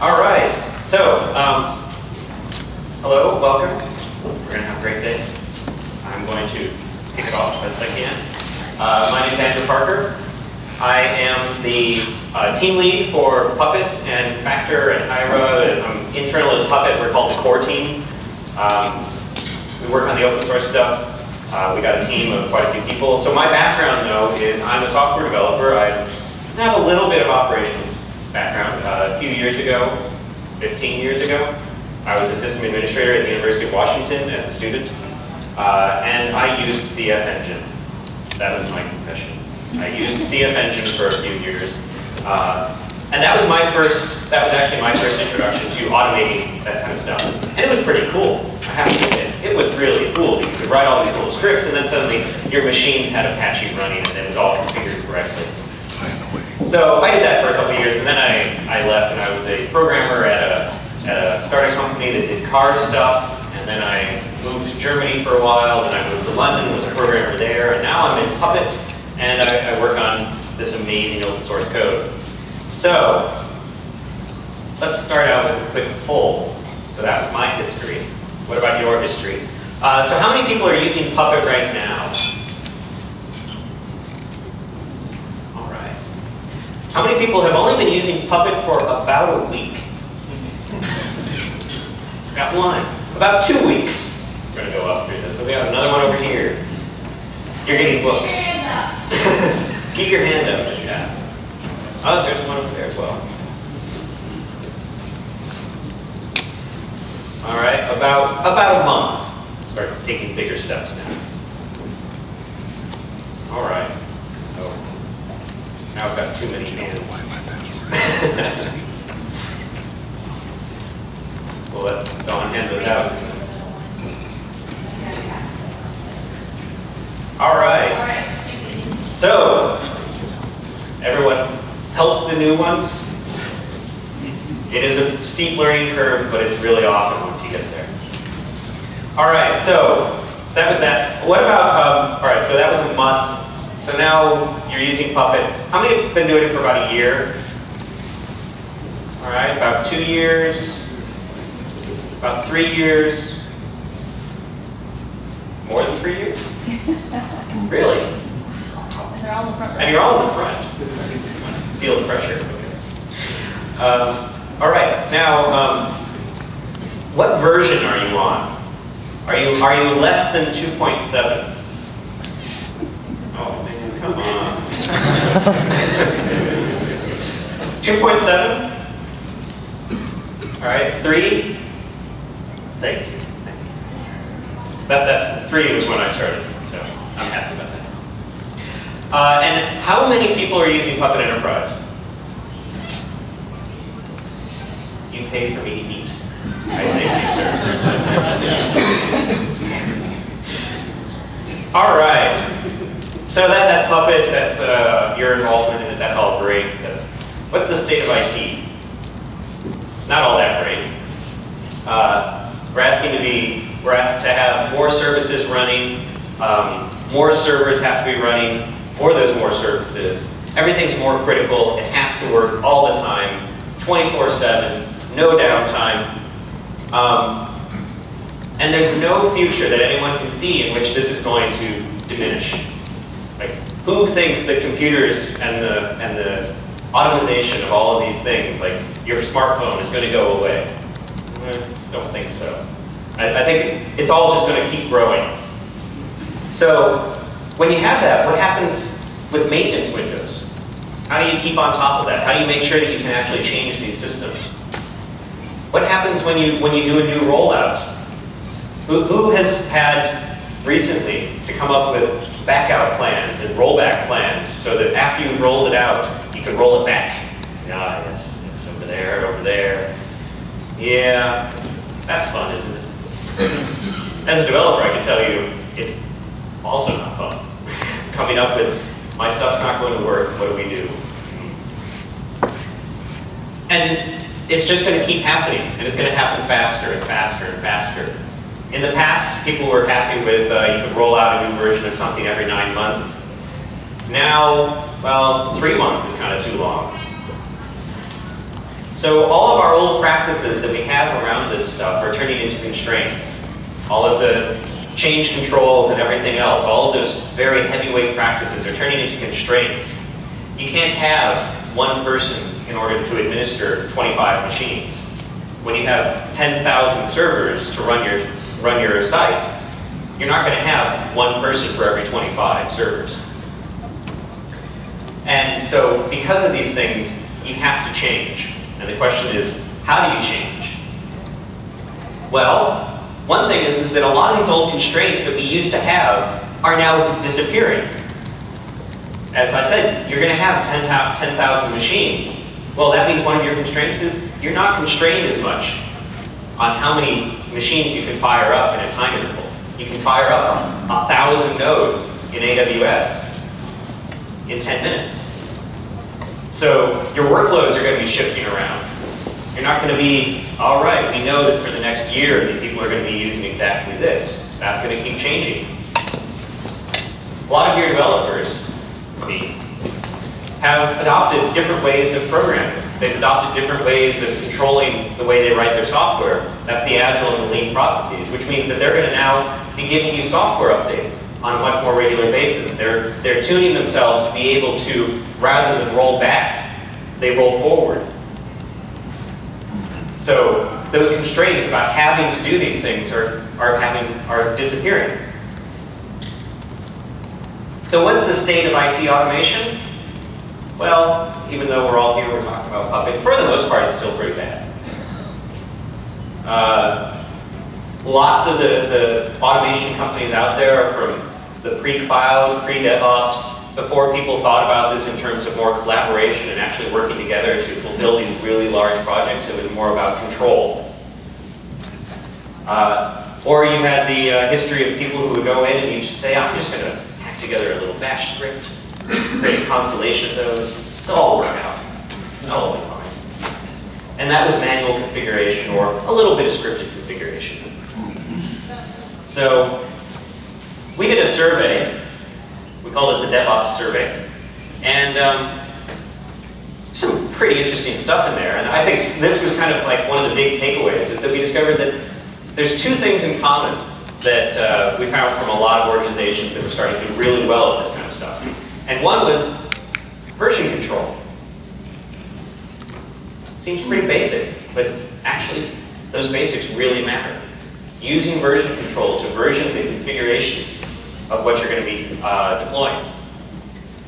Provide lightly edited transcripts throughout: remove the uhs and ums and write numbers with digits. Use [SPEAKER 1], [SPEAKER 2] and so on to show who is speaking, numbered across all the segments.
[SPEAKER 1] All right. So, hello, welcome. We're going to have a great day. I'm going to kick it off as best I can. My name is Andrew Parker. I am the team lead for Puppet and Factor and Hyra. And I'm internal at Puppet. We're called the core team. We work on the open source stuff. We got a team of quite a few people. So my background, though, is I'm a software developer. I have a little bit of operations background. A few years ago, 15 years ago, I was a system administrator at the University of Washington as a student. And I used CF Engine. That was my confession. I used CF Engine for a few years. And that was actually my first introduction to automating that kind of stuff. And it was pretty cool, I have to admit. It was really cool. You could write all these little scripts and then suddenly your machines had Apache running and it was all configured correctly. So I did that for a couple of years and then I left and I was a programmer at a startup company that did car stuff. And then I moved to Germany for a while, then I moved to London, was a programmer there, and now I'm in Puppet, and I work on this amazing open source code. So, let's start out with a quick poll. So that was my history. What about your history? So how many people are using Puppet right now? All right. How many people have only been using Puppet for about a week? Got one. About 2 weeks. We're going to go up through this. So we have another one over here. You're getting books. Keep your hand up. Yeah. Oh, there's one over there as well. All right, about a month. Start taking bigger steps now. All right. Oh. Now I've got too many hands. We'll let Dawn hand those out. All right. So, everyone help the new ones. It is a steep learning curve, but it's really awesome once you get there. All right, so that was that. What about, all right, so that was a month. So now you're using Puppet. How many have been doing it for about a year? All right, about 2 years. About 3 years. More than 3 years? Really?
[SPEAKER 2] And they're all in the front.
[SPEAKER 1] And you're all in the front. Feel the pressure. Okay. All right. Now, what version are you on? Are you less than 2.7? Oh man, come on. 2.7? All right. 3. Thank you. Thank you. That 3 was when I started, so I'm happy about that. And how many people are using Puppet Enterprise? You pay for me to eat. I thank you, sir. All right. So that's Puppet. That's your involvement in it. That's all great. What's the state of IT? Not all that great. We're asked to have more services running, more servers have to be running for those more services. Everything's more critical, it has to work all the time, 24/7, no downtime. And there's no future that anyone can see in which this is going to diminish. Like, who thinks that computers and the automation of all of these things, like your smartphone, is going to go away? Don't think so. I think it's all just going to keep growing. So when you have that, what happens with maintenance windows? How do you keep on top of that? How do you make sure that you can actually change these systems? What happens when you do a new rollout? Who has had recently to come up with backout plans and rollback plans so that after you've rolled it out, you can roll it back? Ah, yes, over there, over there. Yeah, that's fun, isn't it? As a developer, I can tell you, it's also not fun. Coming up with, my stuff's not going to work, what do we do? And it's just going to keep happening, and it's going to happen faster and faster and faster. In the past, people were happy with, you could roll out a new version of something every 9 months. Now, well, 3 months is kind of too long. So all of our old practices that we have around this stuff are turning into constraints. All of the change controls and everything else, all of those very heavyweight practices are turning into constraints. You can't have one person in order to administer 25 machines. When you have 10,000 servers to run your site, you're not going to have one person for every 25 servers. And so because of these things, you have to change. And the question is, how do you change? Well, one thing is that a lot of these old constraints that we used to have are now disappearing. As I said, you're going to have 10,000 machines. Well, that means one of your constraints is you're not constrained as much on how many machines you can fire up in a time interval. You can fire up 1,000 nodes in AWS in 10 minutes. So your workloads are going to be shifting around. You're not going to be, all right, we know that for the next year that people are going to be using exactly this. That's going to keep changing. A lot of your developers have adopted different ways of programming. They've adopted different ways of controlling the way they write their software. That's the agile and the lean processes, which means that they're going to now be giving you software updates on a much more regular basis. They're tuning themselves to be able to, rather than roll back, they roll forward. So those constraints about having to do these things are disappearing. So what's the state of IT automation? Well, even though we're all here, we're talking about Puppet. For the most part, it's still pretty bad. Lots of the automation companies out there are from the pre-cloud, pre-DevOps, before people thought about this in terms of more collaboration and actually working together to fulfill these really large projects. It was more about control. Or you had the history of people who would go in and you just say, I'm just going to hack together a little bash script, create a constellation of those. They'll all work out. They'll all be fine. And that was manual configuration or a little bit of scripted configuration. So we did a survey. We called it the DevOps survey. And some pretty interesting stuff in there. And I think this was kind of like one of the big takeaways, is that we discovered that there's two things in common that we found from a lot of organizations that were starting to do really well at this kind of stuff. And one was version control. Seems pretty basic, but actually those basics really matter. Using version control to version the configurations of what you're going to be deploying.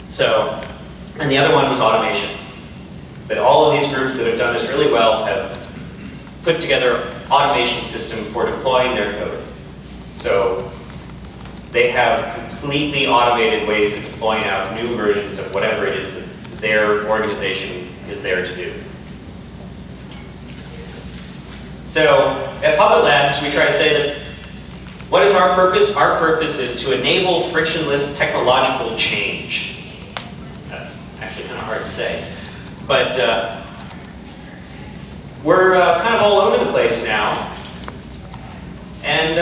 [SPEAKER 1] So, and the other one was automation. That all of these groups that have done this really well have put together an automation system for deploying their code. So they have completely automated ways of deploying out new versions of whatever it is that their organization is there to do. So at Puppet Labs, we try to say that what is our purpose? Our purpose is to enable frictionless technological change. That's actually kind of hard to say. But we're kind of all over the place now. And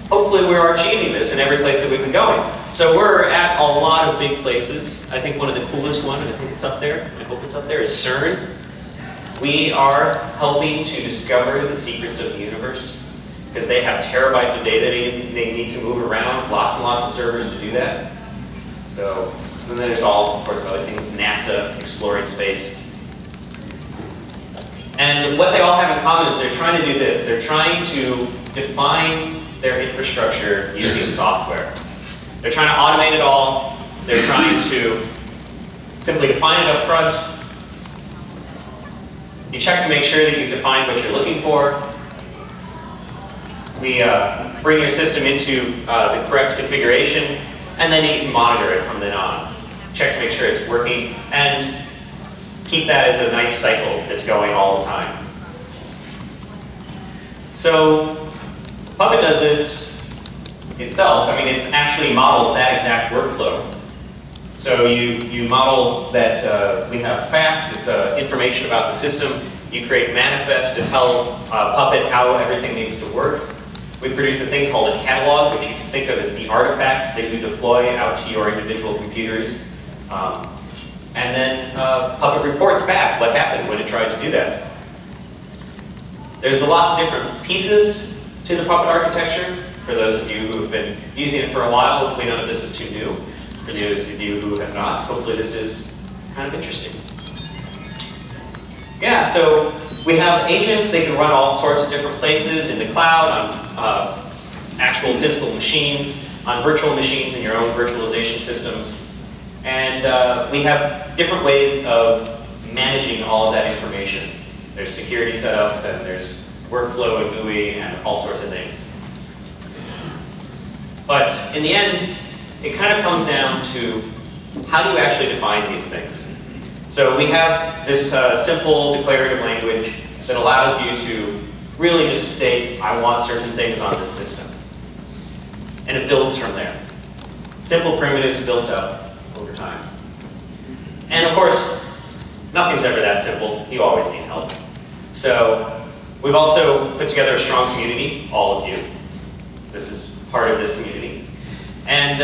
[SPEAKER 1] hopefully we're achieving this in every place that we've been going. So we're at a lot of big places. I think one of the coolest ones, and I think it's up there, I hope it's up there, is CERN. We are helping to discover the secrets of the universe, because they have terabytes of data they need to move around, lots and lots of servers to do that. So, and then there's all, of course, other things, NASA, exploring space. And what they all have in common is they're trying to do this. They're trying to define their infrastructure using software. They're trying to automate it all. They're trying to simply define it up front. You check to make sure that you've defined what you're looking for. We bring your system into the correct configuration, and then you can monitor it from then on. Check to make sure it's working, and keep that as a nice cycle that's going all the time. So Puppet does this itself. I mean, it actually models that exact workflow. So you model that we have facts, it's information about the system. You create manifest to tell Puppet how everything needs to work. We produce a thing called a catalog, which you can think of as the artifact that you deploy out to your individual computers. And then Puppet reports back what happened when it tried to do that. There's lots of different pieces to the Puppet architecture. For those of you who have been using it for a while, hopefully none of this is too new. For those of you who have not, hopefully this is kind of interesting. Yeah, so we have agents. They can run all sorts of different places in the cloud, on actual physical machines, on virtual machines in your own virtualization systems. And we have different ways of managing all of that information. There's security setups, and there's workflow and GUI, and all sorts of things. But in the end, it kind of comes down to how do you actually define these things? So we have this simple declarative language that allows you to really just state, I want certain things on this system. And it builds from there. Simple primitives built up over time. And of course, nothing's ever that simple. You always need help. So we've also put together a strong community, all of you. This is part of this community. And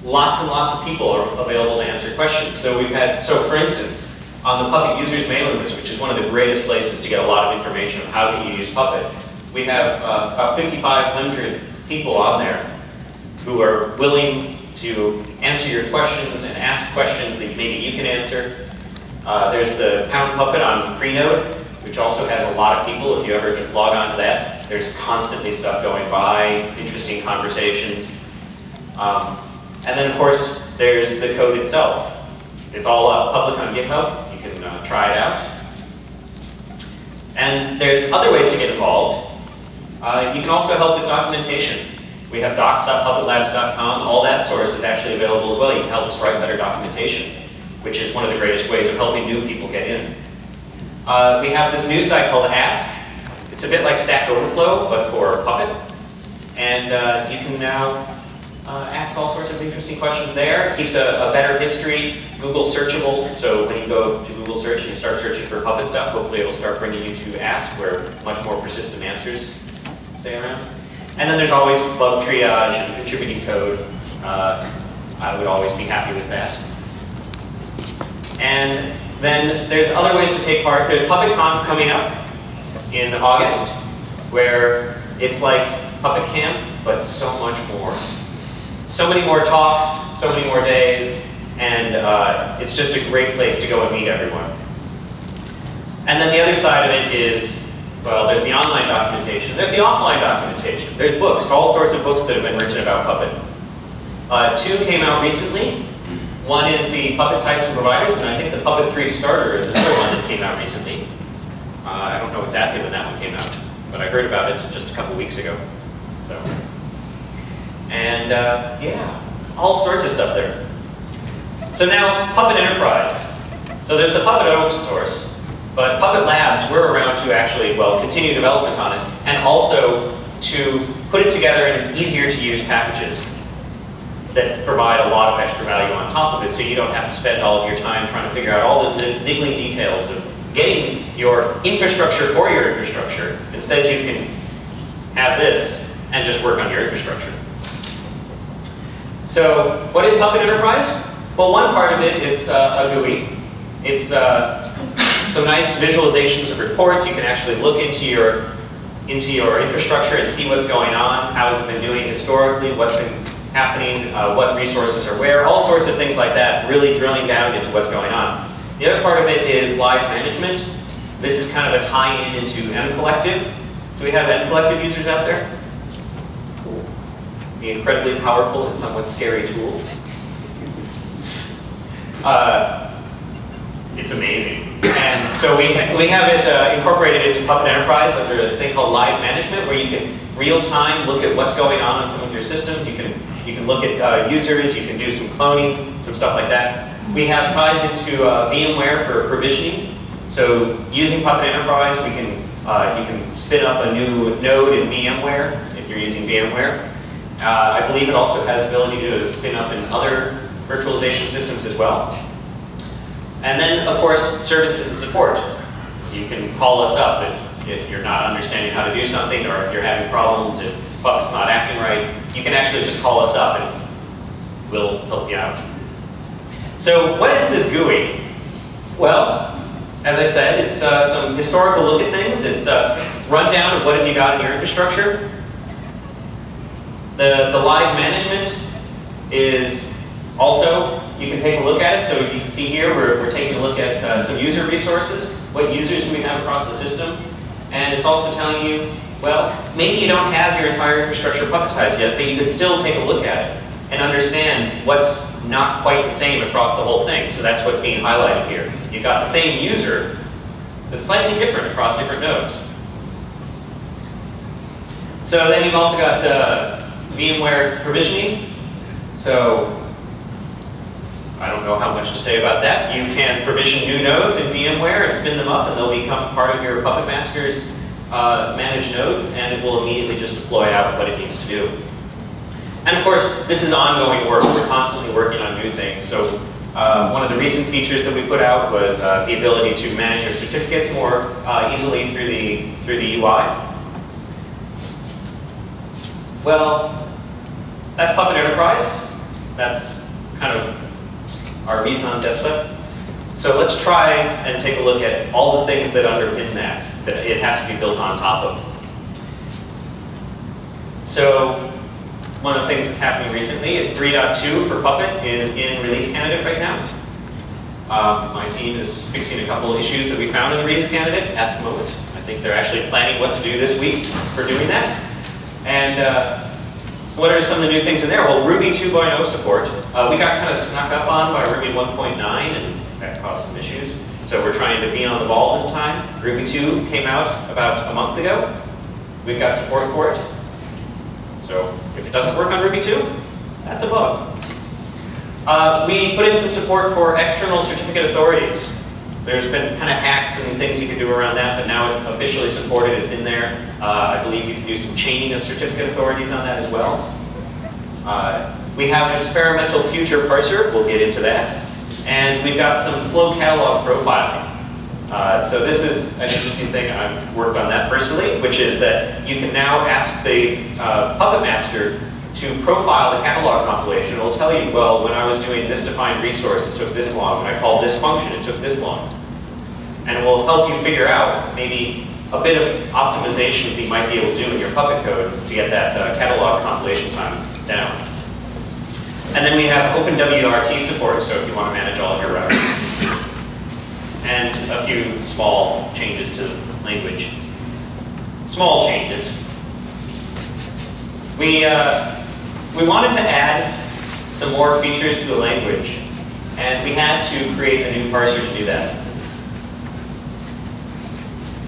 [SPEAKER 1] lots and lots of people are available to answer questions. So we've had, for instance, on the Puppet users mailing list, which is one of the greatest places to get a lot of information on how can you use Puppet, we have about 5,500 people on there who are willing to answer your questions and ask questions that maybe you can answer. There's the Pound Puppet on Freenode, which also has a lot of people. If you ever log on to that, there's constantly stuff going by, interesting conversations. And then, of course, there's the code itself. It's all public on GitHub. You can try it out. And there's other ways to get involved. You can also help with documentation. We have docs.puppetlabs.com. All that source is actually available as well. You can help us write better documentation, which is one of the greatest ways of helping new people get in. We have this new site called Ask. It's a bit like Stack Overflow, but for Puppet. And you can now ask all sorts of interesting questions there. It keeps a better history, Google searchable. So when you go to Google search and you start searching for Puppet stuff, hopefully it'll start bringing you to Ask, where much more persistent answers stay around. And then there's always bug triage and contributing code. I would always be happy with that. And then there's other ways to take part. There's PuppetConf coming up in August, where it's like Puppet Camp, but so much more. So many more talks, so many more days, and it's just a great place to go and meet everyone. And then the other side of it is, well, there's the online documentation. There's the offline documentation. There's books, all sorts of books that have been written about Puppet. 2 came out recently. One is the Puppet Types and Providers, and I think the Puppet 3 Starter is another one that came out recently. I don't know exactly when that one came out, but I heard about it just a couple weeks ago. So. And yeah, all sorts of stuff there. So now, Puppet Enterprise. So there's the Puppet open source, but Puppet Labs, we're around to actually, well, continue development on it, and also to put it together in easier to use packages that provide a lot of extra value on top of it, so you don't have to spend all of your time trying to figure out all those niggling details of getting your infrastructure for your infrastructure. Instead, you can have this and just work on your infrastructure. So what is Puppet Enterprise? Well, one part of it is a GUI. It's some nice visualizations of reports. You can actually look into your infrastructure and see what's going on, how has it been doing historically, what's been happening, what resources are where, all sorts of things like that, really drilling down into what's going on. The other part of it is live management. This is kind of a tie-in into mCollective. Do we have mCollective users out there? Cool. The incredibly powerful and somewhat scary tool. It's amazing. And so we have it incorporated into Puppet Enterprise under a thing called live management, where you can real-time look at what's going on some of your systems. You can look at users, you can do some cloning, some stuff like that. We have ties into VMware for provisioning. So using Puppet Enterprise, you can spin up a new node in VMware if you're using VMware. I believe it also has the ability to spin up in other virtualization systems as well. And then, of course, services and support. You can call us up if you're not understanding how to do something, or if you're having problems, if Puppet's not acting right. You can actually just call us up and we'll help you out. So what is this GUI? Well, as I said, it's some historical look at things. It's a rundown of what have you got in your infrastructure. The live management is also, you can take a look at it. So you can see here, we're taking a look at some user resources. What users do we have across the system? And it's also telling you, well, maybe you don't have your entire infrastructure puppetized yet, but you could still take a look at it and understand what's not quite the same across the whole thing. So that's what's being highlighted here. You've got the same user, but slightly different across different nodes. So then you've also got VMware provisioning. So I don't know how much to say about that. You can provision new nodes in VMware and spin them up, and they'll become part of your Puppet Master's managed nodes, and it will immediately just deploy out what it needs to do. And of course, this is ongoing work. We're constantly working on new things. So one of the recent features that we put out was the ability to manage your certificates more easily through the UI. Well, that's Puppet Enterprise. That's kind of our raison d'etre. So let's try and take a look at all the things that underpin that it has to be built on top of. So one of the things that's happening recently is 3.2 for Puppet is in release candidate right now. My team is fixing a couple of issues that we found in the release candidate at the moment. I think they're actually planning what to do this week for doing that. And what are some of the new things in there? Well, Ruby 2.0 support. We got kind of snuck up on by Ruby 1.9, and that caused some issues. So we're trying to be on the ball this time. Ruby 2 came out about a month ago. We've got support for it. So if it doesn't work on Ruby 2, that's a bug. We put in some support for external certificate authorities. There's been kind of hacks and things you can do around that, but now it's officially supported. It's in there. I believe you can do some chaining of certificate authorities on that as well. We have an experimental future parser. We'll get into that. And we've got some slow catalog profiling. So this is an interesting thing. I've worked on that personally, which is that you can now ask the Puppet Master to profile the catalog compilation. It will tell you, well, when I was doing this defined resource, it took this long. When I called this function, it took this long. And it will help you figure out maybe a bit of optimizations that you might be able to do in your Puppet code to get that catalog compilation time down. And then we have OpenWRT support, so if you want to manage all of your routers. And a few small changes to the language. Small changes. We wanted to add some more features to the language, and we had to create a new parser to do that.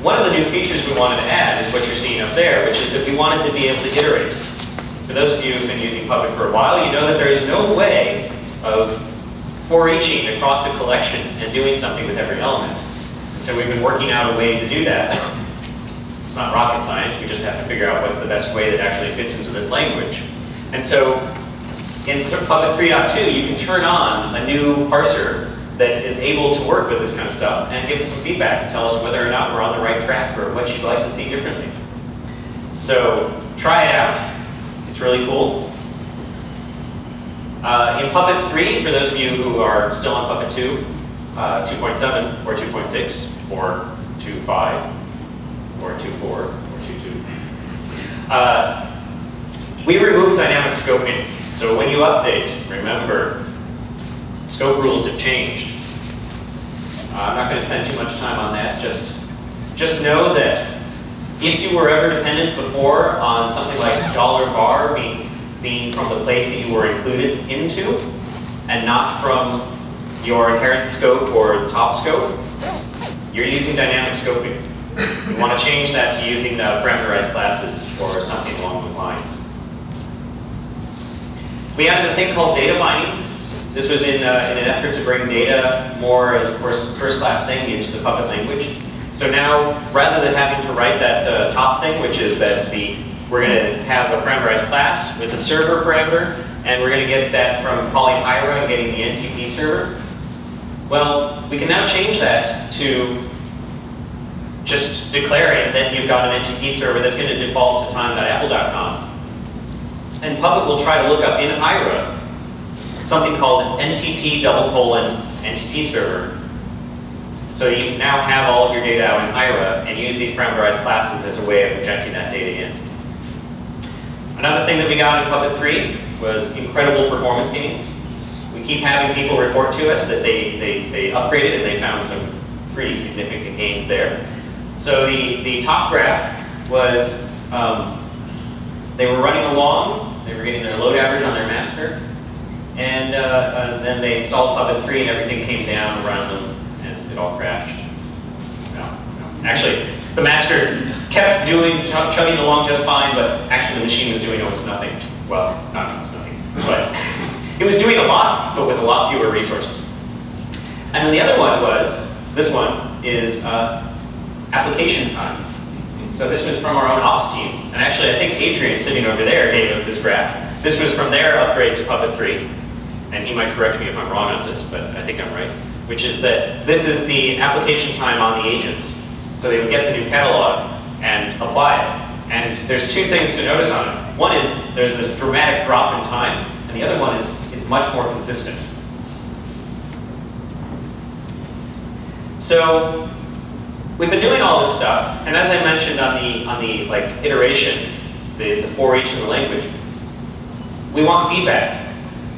[SPEAKER 1] One of the new features we wanted to add is what you're seeing up there, which is that we wanted to be able to iterate. For those of you who've been using Puppet for a while, you know that there is no way of for eaching across a collection and doing something with every element. So we've been working out a way to do that. It's not rocket science, we just have to figure out what's the best way that actually fits into this language. And so in Puppet 3.2, you can turn on a new parser that is able to work with this kind of stuff and give us some feedback and tell us whether or not we're on the right track or what you'd like to see differently. So try it out. It's really cool. In Puppet 3, for those of you who are still on Puppet 2, 2.7 or 2.6 or 2.5 or 2.4 or 2.2, we removed dynamic scoping. So when you update, remember, scope rules have changed. I'm not going to spend too much time on that. Just know that if you were ever dependent before on something like $var being from the place that you were included into, and not from your inherent scope or the top scope, you're using dynamic scoping. You want to change that to using parameterized classes or something along those lines. We added a thing called data bindings. This was in an effort to bring data more as a first-class thing into the Puppet language. So now, rather than having to write that top thing, which is that we're going to have a parameterized class with a server parameter, and we're going to get that from calling Ira and getting the NTP server. Well, we can now change that to just declaring that you've got an NTP server that's going to default to time.apple.com. And Puppet will try to look up in Ira something called NTP : NTP server. So you now have all of your data out in Hiera and use these parameterized classes as a way of injecting that data in. Another thing that we got in Puppet 3 was incredible performance gains. We keep having people report to us that they upgraded and they found some pretty significant gains there. So the top graph was, they were running along, they were getting their load average on their master, and then they installed Puppet 3 and everything came down around them and it all crashed. No. Actually, the master kept chugging along just fine, but actually the machine was doing almost nothing. Well, not almost nothing, but it was doing a lot, but with a lot fewer resources. And then the other one was, this one is application time. So this was from our own ops team. And actually, I think Adrian, sitting over there, gave us this graph. This was from their upgrade to Puppet 3. And he might correct me if I'm wrong on this, but I think I'm right. Which is that this is the application time on the agents. So they would get the new catalog and apply it. And there's two things to notice on it. One is there's a dramatic drop in time, and the other one is it's much more consistent. So we've been doing all this stuff, and as I mentioned on the like iteration, the for each in the language, we want feedback.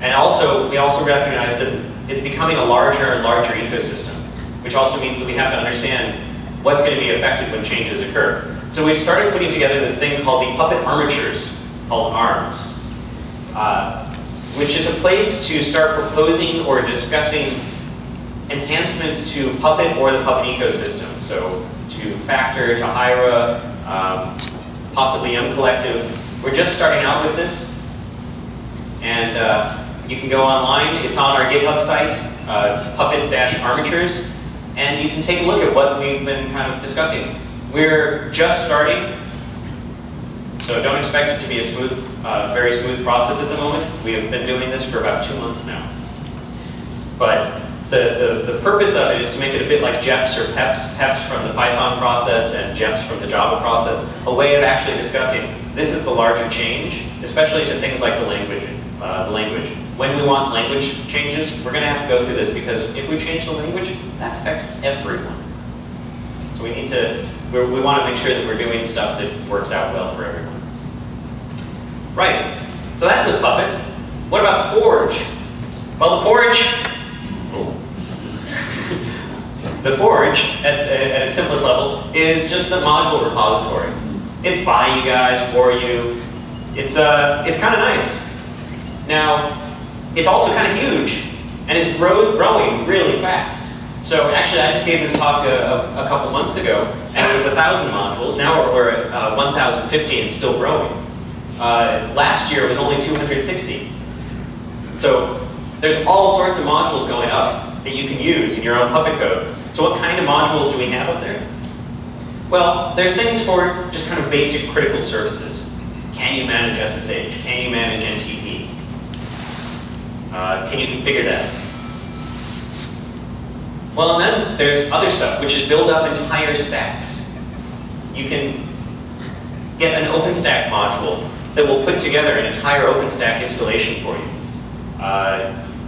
[SPEAKER 1] And also, we also recognize that it's becoming a larger and larger ecosystem, which also means that we have to understand what's going to be affected when changes occur. So we've started putting together this thing called the Puppet Armatures, called ARMS, which is a place to start proposing or discussing enhancements to Puppet or the Puppet ecosystem. So to Factor, to Hiera, possibly mCollective. We're just starting out with this. And you can go online. It's on our GitHub site, Puppet-Armatures. And you can take a look at what we've been kind of discussing. We're just starting, so don't expect it to be a smooth, very smooth process at the moment. We have been doing this for about 2 months now. But the purpose of it is to make it a bit like JEPs or PEPs from the Python process and JEPs from the Java process, a way of actually discussing this is the larger change, especially to things like the language. When we want language changes, we're going to have to go through this because if we change the language, that affects everyone. So we need to, we want to make sure that we're doing stuff that works out well for everyone. Right, so that was Puppet. What about Forge? Well, the Forge, at its simplest level, is just a module repository. It's by you guys, for you. It's kind of nice. Now, it's also kind of huge, and it's growing really fast. So actually, I just gave this talk a couple months ago, and it was 1,000 modules. Now we're at 1,050 and still growing. Last year, it was only 260. So there's all sorts of modules going up that you can use in your own Puppet code. So what kind of modules do we have up there? Well, there's things for just kind of basic critical services. Can you manage SSH? Can you manage NTP? Can you configure that? Well, and then there's other stuff, which is build up entire stacks. You can get an OpenStack module that will put together an entire OpenStack installation for you.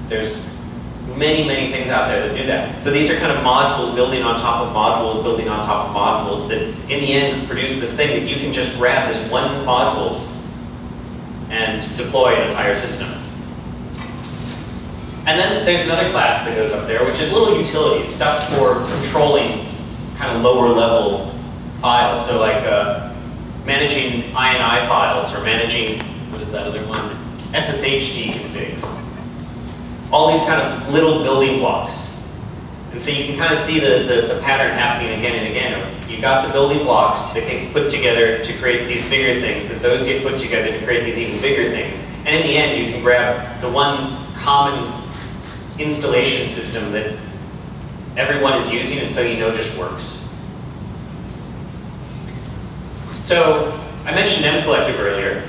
[SPEAKER 1] There's many, many things out there that do that. So these are kind of modules building on top of modules, building on top of modules that in the end produce this thing that you can just grab this one module and deploy an entire system. And then there's another class that goes up there, which is little utilities, stuff for controlling kind of lower level files. So like managing INI files or managing, what is that other one? SSH configs. All these kind of little building blocks. And so you can kind of see the pattern happening again and again. You've got the building blocks that get put together to create these bigger things, that those get put together to create these even bigger things. And in the end, you can grab the one common installation system that everyone is using and so you know just works. So I mentioned mCollective earlier.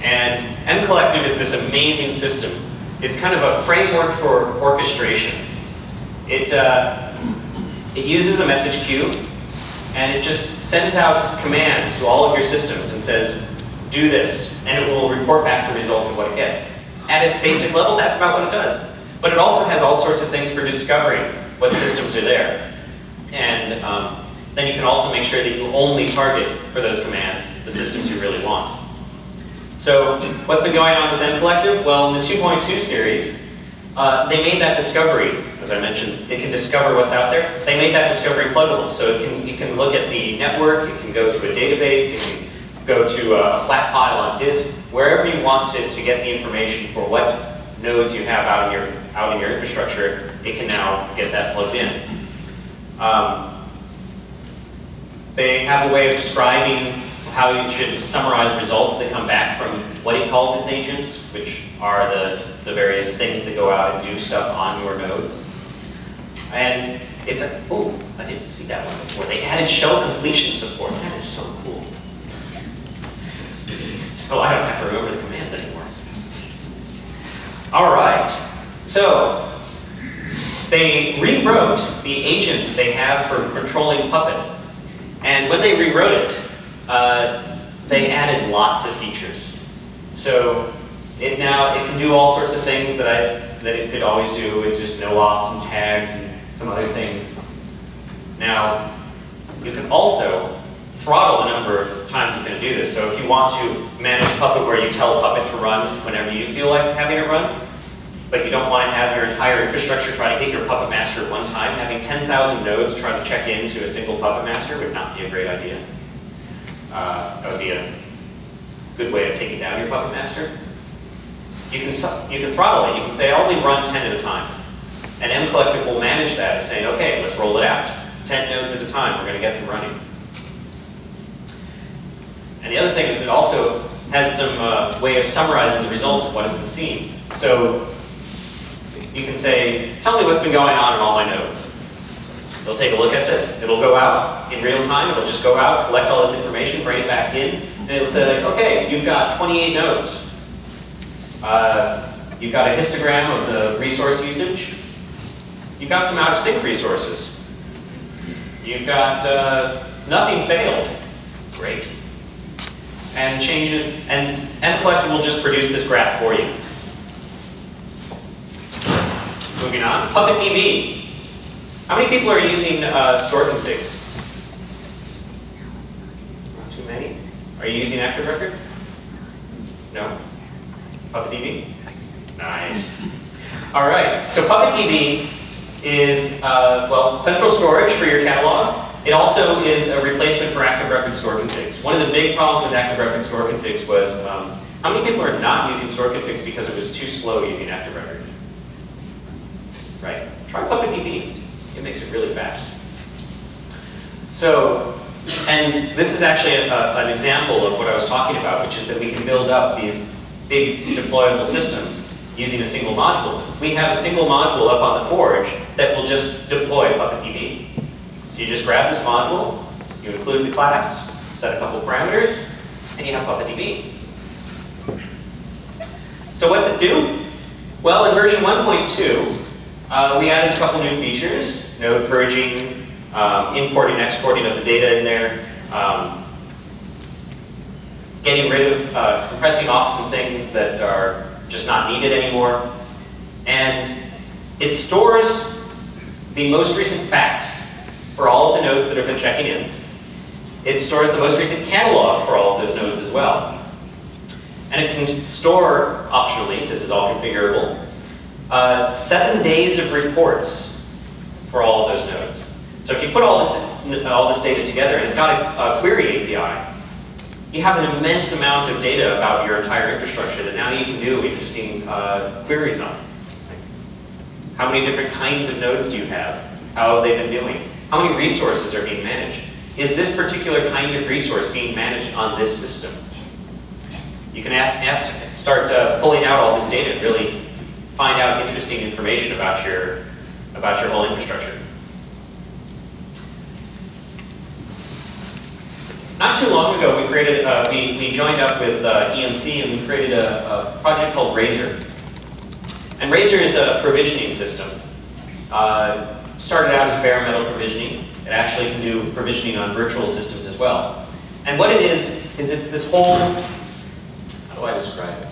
[SPEAKER 1] And mCollective is this amazing system. It's kind of a framework for orchestration. It uses a message queue, and it just sends out commands to all of your systems and says, do this, and it will report back the results of what it gets. at its basic level, that's about what it does. But it also has all sorts of things for discovering what systems are there. And then you can also make sure that you only target for those commands the systems you really want. So what's been going on with mCollective? Well, in the 2.2 series, they made that discovery, as I mentioned, it can discover what's out there. They made that discovery pluggable. So you can look at the network, you can go to a database, you can go to a flat file on disk, wherever you want to get the information for what nodes you have out in your infrastructure, it can now get that plugged in. They have a way of describing how you should summarize results that come back from what it calls its agents, which are the various things that go out and do stuff on your nodes. And it's a, oh, I didn't see that one before. They added shell completion support. That is so cool. So I don't have to remember the commands anymore. All right, so they rewrote the agent that they have for controlling Puppet. And when they rewrote it, they added lots of features. So it can do all sorts of things that it could always do with just no ops and tags and some other things. Now, you can also throttle the number of times it's going to do this. So if you want to manage Puppet where you tell Puppet to run whenever you feel like having it run, but you don't want to have your entire infrastructure try to hit your Puppet master at one time, having 10,000 nodes try to check into a single Puppet master would not be a great idea. That would be a good way of taking down your Puppet master. You can throttle it. You can say, only run 10 at a time. And mCollective will manage that and say, okay, let's roll it out. 10 nodes at a time, we're going to get them running. And the other thing is it also has some way of summarizing the results of what has been seen. So you can say, tell me what's been going on in all my nodes. It'll take a look at it. It'll go out in real time. It'll just go out, collect all this information, bring it back in, and it'll say, okay, you've got 28 nodes. You've got a histogram of the resource usage. You've got some out of sync resources. You've got nothing failed. Great. And changes, and mCollective will just produce this graph for you. Moving on, PuppetDB. How many people are using store configs? Not too many. Are you using Active Record? No? PuppetDB? Nice. All right, so PuppetDB is, well, central storage for your catalogs. It also is a replacement for Active Record store configs. One of the big problems with Active Record store configs was how many people are not using store configs because it was too slow using Active Record? Right? Try PuppetDB. It makes it really fast. So, and this is actually an example of what I was talking about, which is that we can build up these big deployable systems using a single module. We have a single module up on the Forge that will just deploy PuppetDB. So you just grab this module, you include the class, set a couple parameters, and you have PuppetDB. So what's it do? Well, in version 1.2, we added a couple new features, node purging, importing, exporting of the data in there, getting rid of compressing off some things that are just not needed anymore. And it stores the most recent facts for all of the nodes that have been checking in. It stores the most recent catalog for all of those nodes as well. And it can store, optionally, this is all configurable, 7 days of reports for all of those nodes. So if you put all this data together, and it's got a query API, you have an immense amount of data about your entire infrastructure that now you can do interesting queries on. How many different kinds of nodes do you have? How have they been doing? How many resources are being managed? Is this particular kind of resource being managed on this system? You can start pulling out all this data and really find out interesting information about your whole infrastructure. Not too long ago, we created, we joined up with EMC and we created a project called Razor. And Razor is a provisioning system. Started out as bare metal provisioning. It actually can do provisioning on virtual systems as well. And what it is it's this whole, how do I describe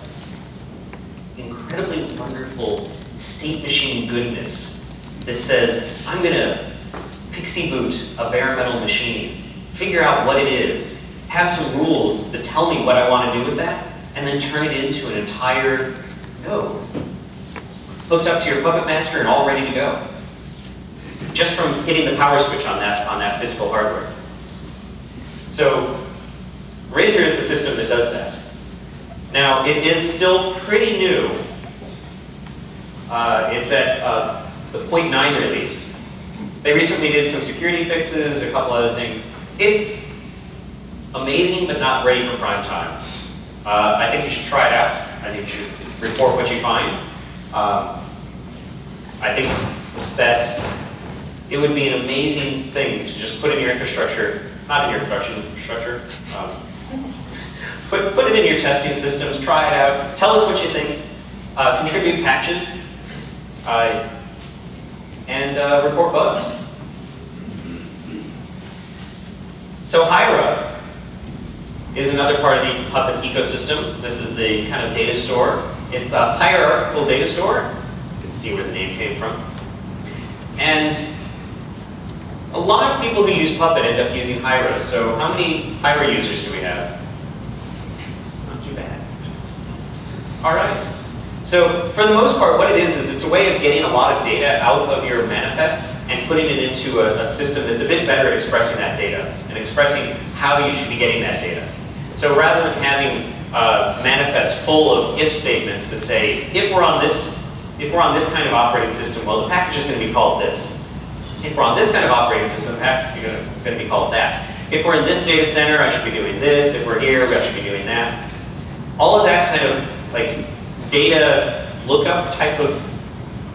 [SPEAKER 1] it? incredibly wonderful state machine goodness that says, I'm going to pixie boot a bare metal machine, figure out what it is, have some rules that tell me what I want to do with that, and then turn it into an entire node. Hooked up to your Puppet Master and all ready to go. Just from hitting the power switch on that physical hardware. So Razor is the system that does that. Now, it is still pretty new. It's at the 0.9 release. They recently did some security fixes, a couple other things. It's amazing, but not ready for prime time. I think you should try it out. I think you should report what you find. I think that it would be an amazing thing to just put in your infrastructure, not in your production infrastructure, put it in your testing systems, try it out, tell us what you think, contribute patches, and report bugs. So Hiera is another part of the Puppet ecosystem. This is the kind of data store. It's a hierarchical data store. You can see where the name came from. And a lot of people who use Puppet end up using Hiera. So how many Hiera users do we have? Not too bad. All right. So for the most part, what it is it's a way of getting a lot of data out of your manifests and putting it into a system that's a bit better at expressing that data and expressing how you should be getting that data. So rather than having manifests full of if statements that say, if we're on this kind of operating system, well, the package is going to be called this. If we're on this kind of operating system, the package is going to be called that. If we're in this data center, I should be doing this. If we're here, I should be doing that. All of that kind of like data lookup type of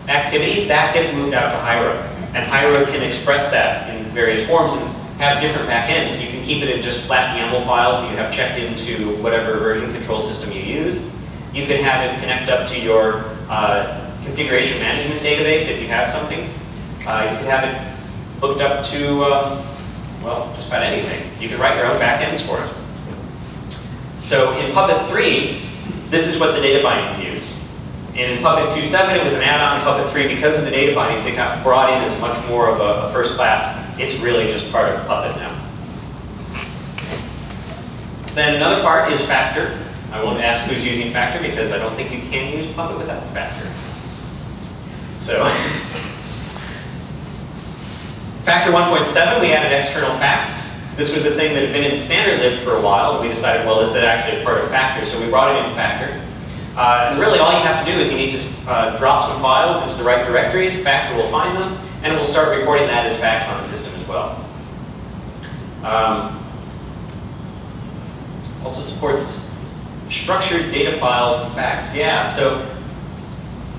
[SPEAKER 1] activity, that gets moved out to Hiera. And Hiera can express that in various forms and have different backends. So you can keep it in just flat YAML files that you have checked into whatever version control system you use. You can have it connect up to your configuration management database if you have something. You can have it hooked up to, well, just about anything. You can write your own backends for it. So in Puppet 3, this is what the data bindings use. In Puppet 2.7, it was an add-on. In Puppet 3, because of the data bindings, it got brought in as much more of a first class. It's really just part of Puppet now. Then another part is Factor. I won't ask who's using Factor because I don't think you can use Puppet without Factor. So, Factor 1.7, we added external facts. This was a thing that had been in standard lib for a while, and we decided, well, this is actually a part of Factor, so we brought it into Factor. And really all you have to do is you need to drop some files into the right directories, Factor will find them, and it will start reporting that as facts on the system as well. Also supports structured data files and facts. Yeah, so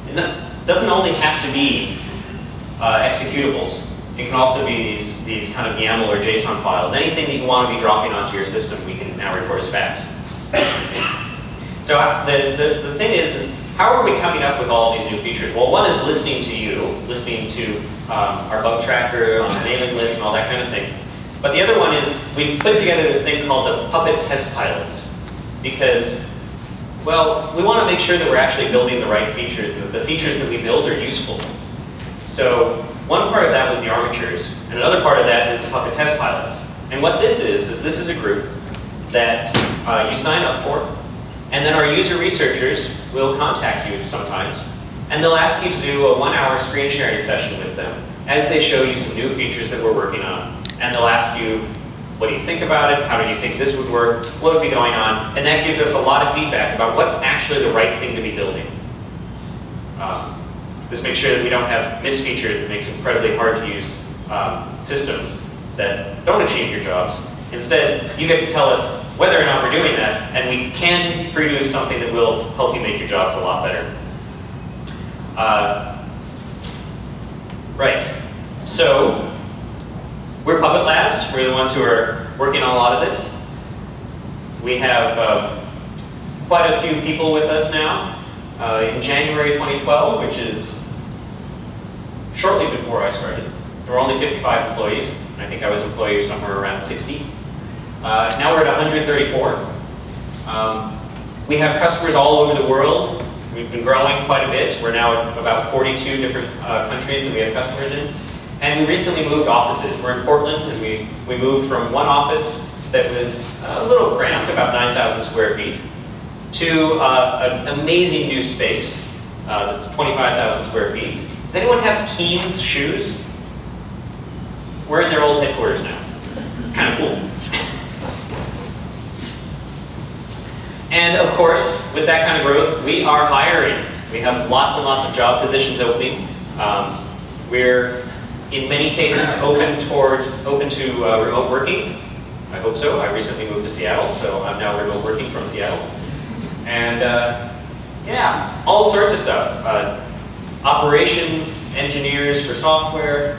[SPEAKER 1] it doesn't only have to be executables. It can also be these kind of YAML or JSON files. Anything that you want to be dropping onto your system, we can now report as facts. So the thing is how are we coming up with all these new features? Well, one is listening to you, listening to our bug tracker on the mailing list and all that kind of thing. But the other one is we've put together this thing called the Puppet test pilots. Because, well, we want to make sure that we're actually building the right features, and that the features that we build are useful. So one part of that was the armatures, and another part of that is the Puppet test pilots. And what this is this is a group that you sign up for, and then our user researchers will contact you sometimes, and they'll ask you to do a 1-hour screen sharing session with them as they show you some new features that we're working on. And they'll ask you, what do you think about it? How do you think this would work? What would be going on? And that gives us a lot of feedback about what's actually the right thing to be building. This makes sure that we don't have misfeatures that makes incredibly hard to use systems that don't achieve your jobs. Instead, you get to tell us whether or not we're doing that, and we can produce something that will help you make your jobs a lot better. Right. So, we're Puppet Labs. We're the ones who are working on a lot of this. We have quite a few people with us now. In January 2012, which is shortly before I started, there were only 55 employees. I think I was employee somewhere around 60. Now we're at 134. We have customers all over the world. we've been growing quite a bit. We're now at about 42 different countries that we have customers in. And we recently moved offices. We're in Portland, and we moved from one office that was a little cramped, about 9,000 square feet, to an amazing new space that's 25,000 square feet. Does anyone have Keen's shoes? We're in their old headquarters now. Kind of cool. And of course, with that kind of growth, we are hiring. We have lots and lots of job positions opening. We're, in many cases, open to remote working. I hope so. I recently moved to Seattle, so I'm now remote working from Seattle. And yeah, all sorts of stuff. Operations engineers for software,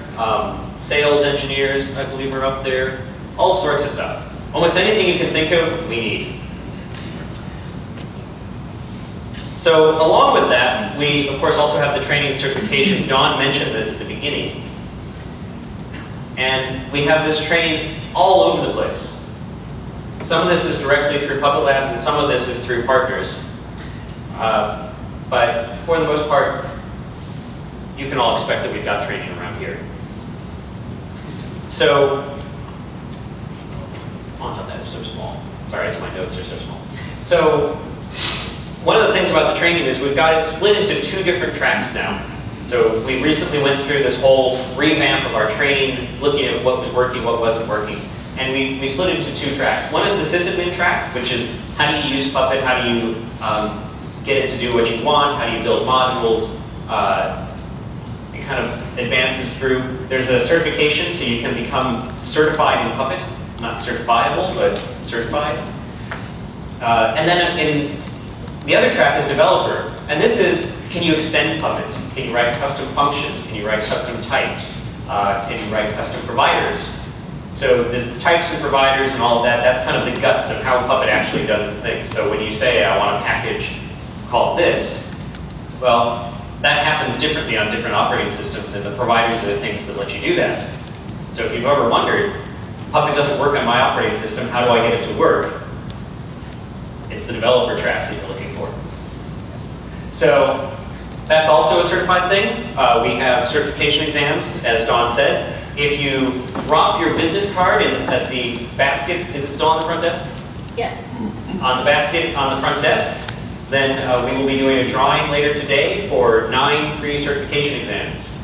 [SPEAKER 1] sales engineers, I believe, are up there. All sorts of stuff. Almost anything you can think of, we need. So along with that, we of course also have the training and certification. Don mentioned this at the beginning. And we have this training all over the place. Some of this is directly through Puppet Labs, and some of this is through partners. But for the most part, you can all expect that we've got training around here. So, font on that is so small. Sorry, my notes are so small. So, one of the things about the training is we've got it split into 2 different tracks now. So we recently went through this whole revamp of our training, looking at what was working, what wasn't working. And we split it into 2 tracks. One is the sysadmin track, which is how do you use Puppet, how do you get it to do what you want, how do you build modules. It kind of advances through. There's a certification, so you can become certified in Puppet. Not certifiable, but certified. And then in the other track is developer. And this is, can you extend Puppet? Can you write custom functions? Can you write custom types? Can you write custom providers? So the types and providers and all of that, that's kind of the guts of how Puppet actually does its thing. So when you say, I want a package called this, well, that happens differently on different operating systems, and the providers are the things that let you do that. So if you've ever wondered, Puppet doesn't work on my operating system, how do I get it to work? It's the developer track that you're looking for. So that's also a certified thing. We have certification exams, as Dawn said. If you drop your business card at the basket, is it still on the front desk?
[SPEAKER 2] Yes.
[SPEAKER 1] On the basket on the front desk, then we will be doing a drawing later today for 9 free certification exams.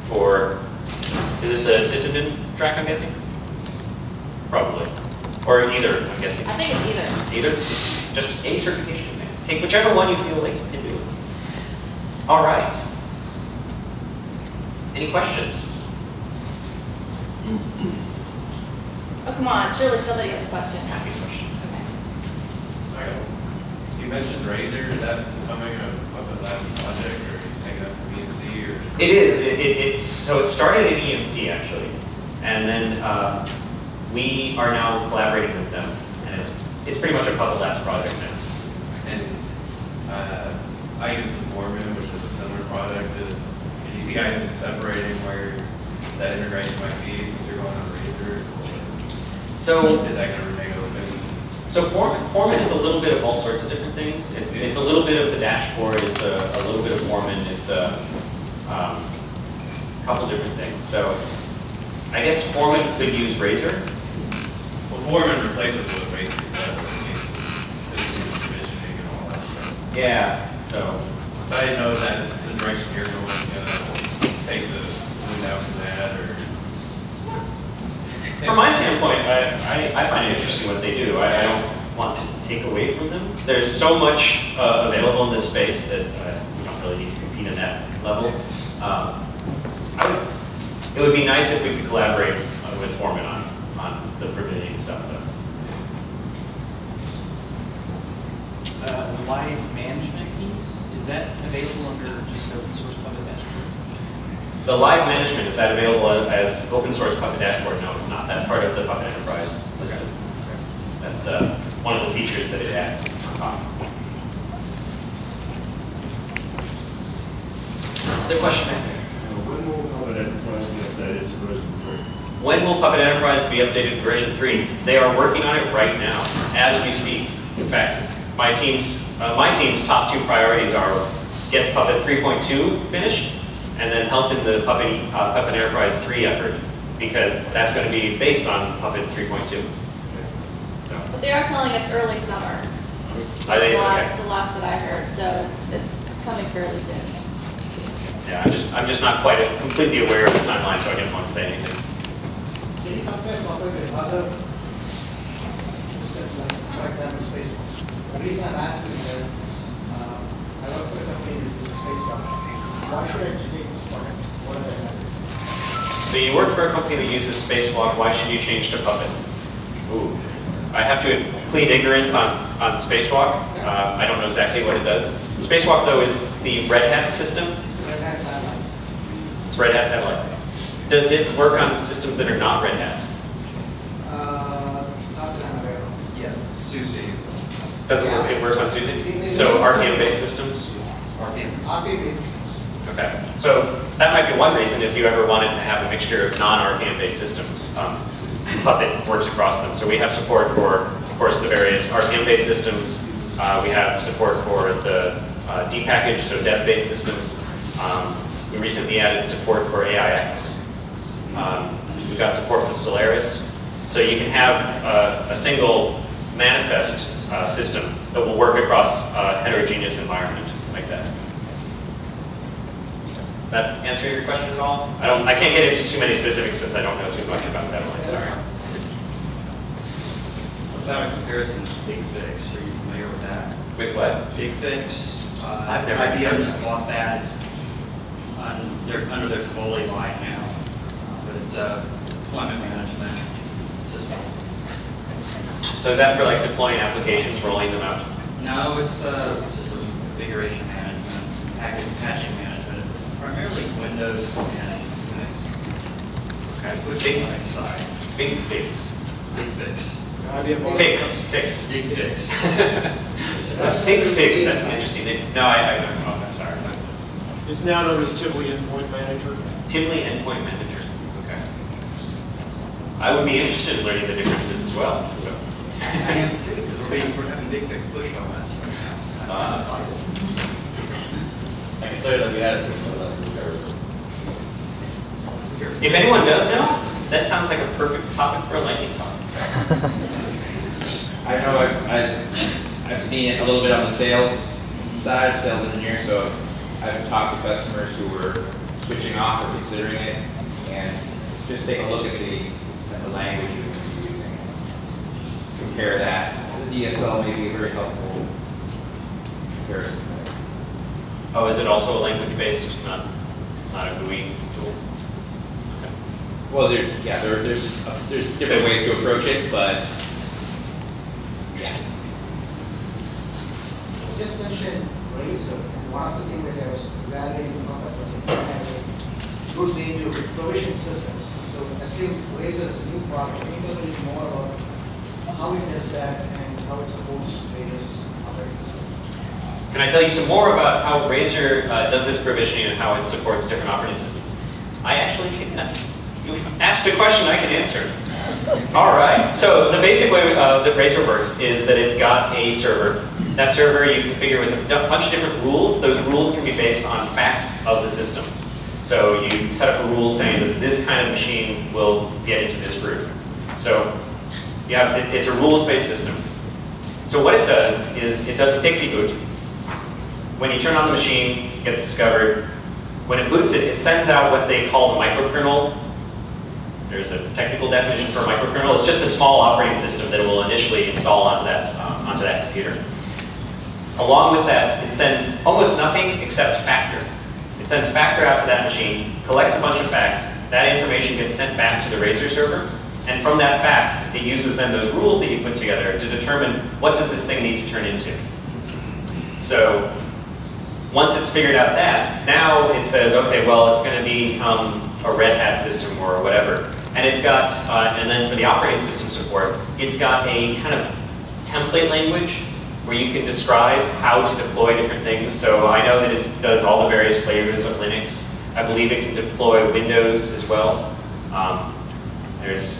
[SPEAKER 1] For, is it the sysadmin track, I'm guessing? Probably. Or either, I'm guessing.
[SPEAKER 2] I think it's either.
[SPEAKER 1] Either? Just any certification exam. Take whichever one you feel like you can do. All right. Any questions?
[SPEAKER 2] Oh, come on. Surely somebody has a question.
[SPEAKER 1] Happy questions.
[SPEAKER 2] Okay.
[SPEAKER 3] You mentioned Razor. Is that becoming a Puppet Labs project, or are you taking that from EMC? Or?
[SPEAKER 1] It is. So it started at EMC, actually. And then we are now collaborating with them. And it's pretty much a Puppet Labs project now.
[SPEAKER 3] And I use the Foreman, which is a similar product. Do you see guys separating where that integration might be since you're going on Razor?
[SPEAKER 1] So
[SPEAKER 3] is that going to remain open?
[SPEAKER 1] So Foreman is a little bit of all sorts of different things. It's a little bit of the dashboard. It's a little bit of Foreman. It's a couple different things. So I guess Foreman could use Razor.
[SPEAKER 3] Well, Foreman replaces with Razor. Provisioning and all that stuff.
[SPEAKER 1] Yeah. So
[SPEAKER 3] I didn't know that the direction you're going is going to take the wind out from that, or.
[SPEAKER 1] From my standpoint, I find it interesting what they do. I don't want to take away from them. There's so much available in this space that we don't really need to compete at that level. It would be nice if we could collaborate with Foreman on the provisioning stuff.
[SPEAKER 4] The live management piece, is that available under just open source Puppet dashboard?
[SPEAKER 1] The live management, is that available as open source Puppet dashboard? No, it's not. That's part of the Puppet Enterprise system. Okay. That's one of the features that it adds on top. Other question back there?
[SPEAKER 5] When will Puppet Enterprise be updated to version 3?
[SPEAKER 1] When will Puppet Enterprise be updated to version 3? They are working on it right now, as we speak. In fact, my team's my team's top 2 priorities are get Puppet 3.2 finished, and then help in the Puppet Enterprise 3 effort, because that's going to be based on Puppet 3.2.
[SPEAKER 2] But they are telling us early summer.
[SPEAKER 1] Are they?
[SPEAKER 2] The
[SPEAKER 1] Okay.
[SPEAKER 2] last that I heard, so it's coming fairly soon.
[SPEAKER 1] Yeah, I'm just not quite completely aware of the timeline, so I didn't want to say anything.
[SPEAKER 6] Can you compare Puppet with other systems like, for example, spacewalk? The reason I'm asking is that I work for a company that uses spacewalk. Why should I take this product? What are the advantages?
[SPEAKER 1] So you work for a company that uses Spacewalk, why should you change to Puppet? Ooh. I have to plead ignorance on Spacewalk. I don't know exactly what it does. Spacewalk, though, is the Red Hat system.
[SPEAKER 6] Red Hat satellite.
[SPEAKER 1] It's Red Hat Satellite. Does it work on systems that are not Red Hat?
[SPEAKER 6] Not that I'm aware of.
[SPEAKER 3] Yeah, SUSE.
[SPEAKER 1] Does it work? It works on SUSE? So RPM-based systems?
[SPEAKER 3] RPM.
[SPEAKER 6] RPA based systems.
[SPEAKER 1] Okay. So that might be one reason if you ever wanted to have a mixture of non-RPM-based systems. Puppet works across them. So we have support for, of course, the various RPM-based systems. We have support for the D-package, so dev-based systems. We recently added support for AIX. We've got support for Solaris. So you can have a single manifest system that will work across a heterogeneous environment like that. Does that answer your question at all? I can't get into too many specifics since I don't know too much about satellites. Sorry.
[SPEAKER 4] Without a comparison, BigFix, are you familiar with that?
[SPEAKER 1] With what?
[SPEAKER 4] BigFix,
[SPEAKER 1] I've never heard
[SPEAKER 4] IBM
[SPEAKER 1] of
[SPEAKER 4] just
[SPEAKER 1] that.
[SPEAKER 4] bought that under their Tivoli line now, but it's a deployment management system.
[SPEAKER 1] So is that for like deploying applications, rolling them out?
[SPEAKER 4] No, it's system configuration management, patching management. It's primarily Windows and Linux.
[SPEAKER 1] Okay.
[SPEAKER 4] Which is Linux side.
[SPEAKER 1] Big fix.
[SPEAKER 4] BigFix.
[SPEAKER 1] Fix.
[SPEAKER 4] BigFix.
[SPEAKER 1] Big fix. That's an interesting name. No, I don't know. I'm sorry.
[SPEAKER 5] It's now known as Tivoli Endpoint Manager.
[SPEAKER 1] Tivoli Endpoint Manager. Okay. I would be interested in learning the differences as well. So.
[SPEAKER 4] I am too, because we're having BigFix push on us.
[SPEAKER 7] I can tell you that we had it.
[SPEAKER 1] If anyone does know, that sounds like a perfect topic for a lightning talk.
[SPEAKER 7] I know I've seen it a little bit on the sales side, sales engineer, so I've talked to customers who were switching off or considering it, and just take a look at the language you're going to be using. Compare that. The DSL may be a very helpful comparison.
[SPEAKER 1] Oh, is it also a language-based, not a GUI tool? Okay.
[SPEAKER 7] Well, there's different ways to approach it, but yeah.
[SPEAKER 6] You just mentioned Razor, and one of the things that I was evaluating from that was it had a good way to provision systems. So I assume Razor is a new product. Can you tell me more about how it does that and how it supports various operating systems?
[SPEAKER 1] Can I tell you some more about how Razor does this provisioning and how it supports different operating systems? I actually can. You've asked a question I can answer. All right. So the basic way that Razor works is that it's got a server. That server you configure with a bunch of different rules. Those rules can be based on facts of the system. So you set up a rule saying that this kind of machine will get into this group. So it's a rules-based system. So what it does is it does a pixie boot. When you turn on the machine, it gets discovered. When it boots it, it sends out what they call the microkernel. There's a technical definition for a microkernel. It's just a small operating system that it will initially install onto that computer. Along with that, it sends almost nothing except factor. It sends factor out to that machine, collects a bunch of facts. That information gets sent back to the Razor server. And from that facts, it uses then those rules that you put together to determine what does this thing need to turn into. So once it's figured out that, now it says, okay, well, it's going to become a Red Hat system or whatever. And it's got, and then for the operating system support, it's got a kind of template language where you can describe how to deploy different things. So I know that it does all the various flavors of Linux. I believe it can deploy Windows as well. There's,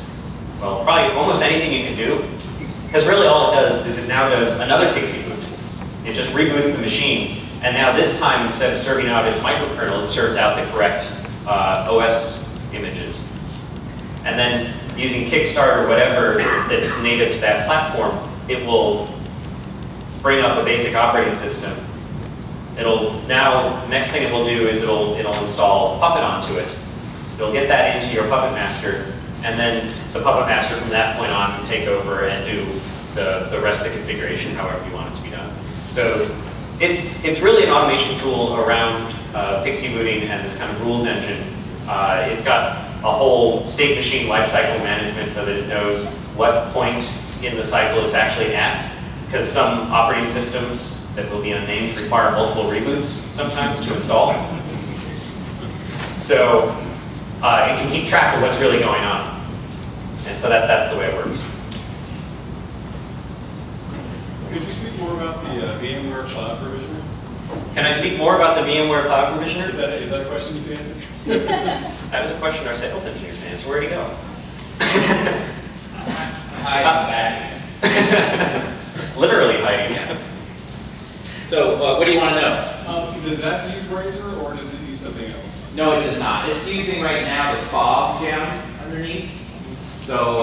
[SPEAKER 1] well, probably almost anything you can do. Because really all it does is it now does another pixie boot. It just reboots the machine. And now this time, instead of serving out its microkernel, it serves out the correct OS images. And then using Kickstart or whatever that's native to that platform, it will bring up a basic operating system. Next thing it will do is it'll install Puppet onto it. It'll get that into your Puppet Master, and then the Puppet Master from that point on can take over and do the rest of the configuration however you want it to be done. So it's really an automation tool around PXE booting and this kind of rules engine. It's got a whole state machine lifecycle management so that it knows what point in the cycle it's actually at, because some operating systems that will be unnamed require multiple reboots sometimes to install. So it can keep track of what's really going on. And so that's the way it works.
[SPEAKER 8] Could you speak more about the VMware Cloud Provisioner?
[SPEAKER 1] Can I speak more about the VMware Cloud Provisioner?
[SPEAKER 8] Is that a question you can answer?
[SPEAKER 1] That was a question our sales engineers can answer. Where'd he go?
[SPEAKER 7] Hiding back.
[SPEAKER 1] Literally hiding.
[SPEAKER 7] So what do you want to know?
[SPEAKER 8] Does that use Razor or does it use something else?
[SPEAKER 7] No, it does not. It's using right now the fog gem underneath. So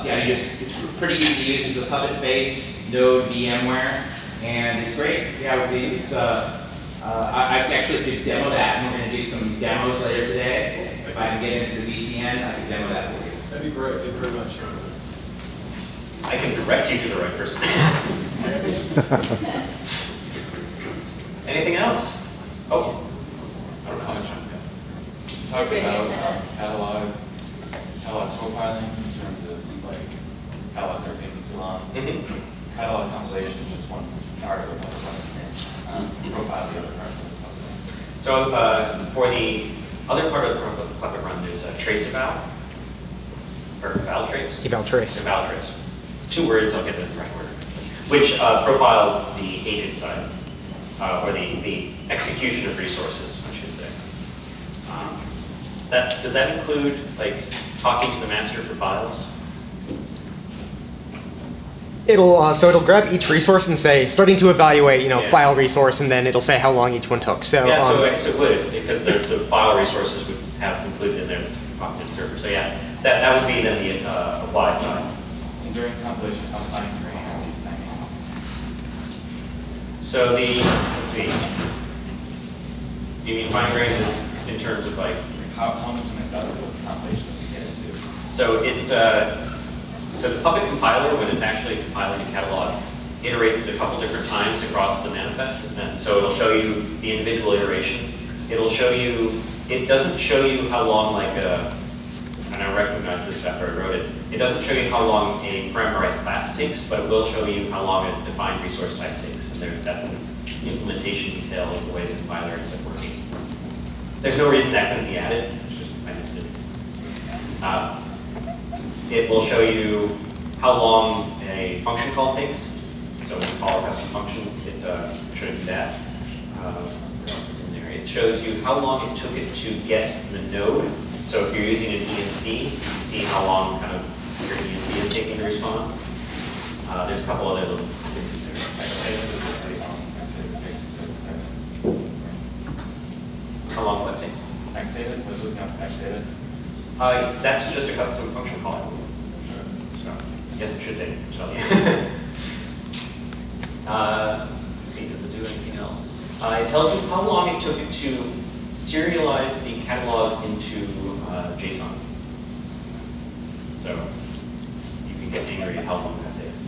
[SPEAKER 7] yeah, it's pretty easy to use. It's a Puppet face, Node VMware, and it's great. Yeah, it's I actually could demo that. I'm going to do some demos later today. If I can get into the VPN, I can demo that for you.
[SPEAKER 8] That'd be great. Thank you very much.
[SPEAKER 1] I can direct you to the right person. Anything else? Oh, I don't know how much time.
[SPEAKER 9] You talked about catalog profiling in terms of like catalogs that are taking too long. Catalog compilation is just one part of it. Profile the other part.
[SPEAKER 1] So for the other part of the Puppet run, there's a trace eval, or eval trace?
[SPEAKER 10] Eval trace.
[SPEAKER 1] Eval trace. 2 words, I'll get it in the right order. Which profiles the agent side, or the execution of resources, I should say. Does that include like talking to the master for files?
[SPEAKER 10] It'll grab each resource and say, starting to evaluate,
[SPEAKER 1] Yeah.
[SPEAKER 10] file resource, and then it'll say how long each one took. So,
[SPEAKER 1] Yeah, so it would, because the file resources would have included in there the Puppet server. So yeah, that would be then the apply side.
[SPEAKER 9] And during compilation, how fine grain are these things?
[SPEAKER 1] So let's see. Do you mean fine grain is in terms of like?
[SPEAKER 9] How much of it does with compilation does it get into?
[SPEAKER 1] So the Puppet compiler, when it's actually compiling a catalog, iterates a couple different times across the manifest. And so it'll show you the individual iterations. It'll show you, it doesn't show you how long and I recognize this after I wrote it, it doesn't show you how long a parameterized class takes, but it will show you how long a defined resource type takes. And that's an implementation detail of the way the compiler ends up working. There's no reason that couldn't be added, it's just I missed it. It will show you how long a function call takes. So when you call a custom function, it shows you that. What else is in there? It shows you how long it took it to get the node. So if you're using an ENC, you can see how long kind of your ENC is taking to respond. There's a couple other little bits in there. How long will it take?
[SPEAKER 9] Xated? Was looking up Xated?
[SPEAKER 1] That's just a custom function call. So I guess it should tell you. Let's see, does it do anything else? It tells you how long it took it to serialize the catalog into JSON. So you can get angry at how long that takes.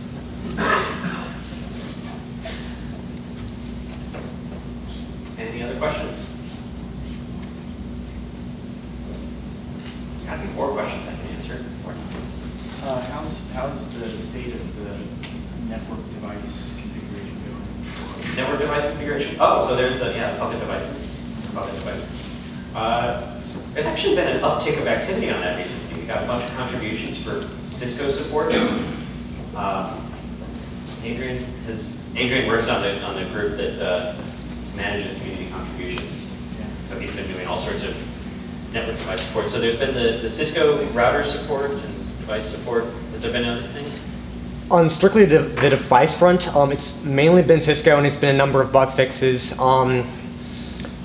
[SPEAKER 1] Any other questions? Got any more questions I can answer?
[SPEAKER 11] How's the state of the network device configuration going?
[SPEAKER 1] Network device configuration. Oh, so there's the Puppet devices. Puppet device. There's actually been an uptick of activity on that recently. We got a bunch of contributions for Cisco support. Adrian works on the group that manages community contributions.
[SPEAKER 11] Yeah.
[SPEAKER 1] So he's been doing all sorts of network device support. So there's been the Cisco router support and device support. Has there been other things?
[SPEAKER 10] On strictly the device front, it's mainly been Cisco, and it's been a number of bug fixes.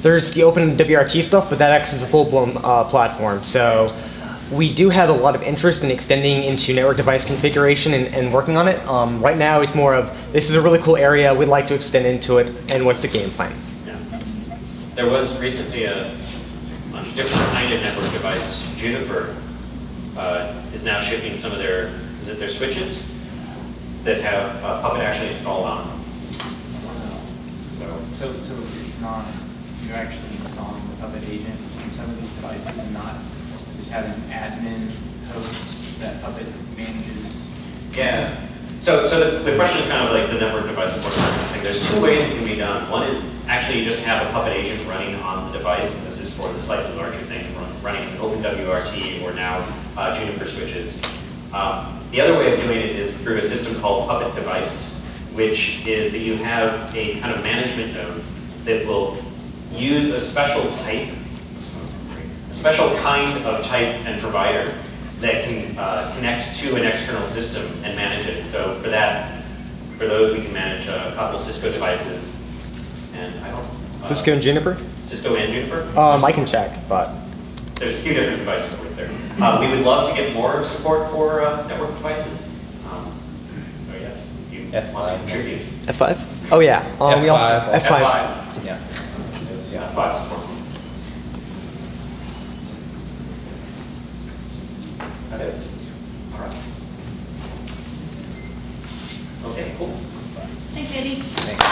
[SPEAKER 10] There's the open WRT stuff, but that acts as a full-blown platform. So we do have a lot of interest in extending into network device configuration and working on it. Right now, it's more of, this is a really cool area, we'd like to extend into it, and what's the game plan?
[SPEAKER 1] Yeah. There was recently a different kind of network device. Juniper is now shipping some of their, their switches that have Puppet actually installed on them.
[SPEAKER 11] So it's not, you're actually installing the Puppet agent in some of these devices and not just having an admin host that Puppet manages?
[SPEAKER 1] Yeah. So the question is kind of like the network device support thing. There's two ways it can be done. One is actually you just have a Puppet agent running on the device. This is for the slightly larger thing, running OpenWRT or now Juniper switches. The other way of doing it is through a system called Puppet Device, which is that you have a kind of management node that will use a special type, a special kind of type and provider that can connect to an external system and manage it. So for that, for those, we can manage a couple Cisco devices, and I don't.
[SPEAKER 10] Cisco and Juniper?
[SPEAKER 1] Cisco and Juniper.
[SPEAKER 10] I can check, but
[SPEAKER 1] there's a few different devices worth there. We would love to get more support for network devices. So yes, if you want to contribute.
[SPEAKER 10] F5? Oh yeah. We also F5.
[SPEAKER 1] Yeah. F5 support. Okay. All right. Okay, cool.
[SPEAKER 2] Thanks, Andy.
[SPEAKER 7] Thanks.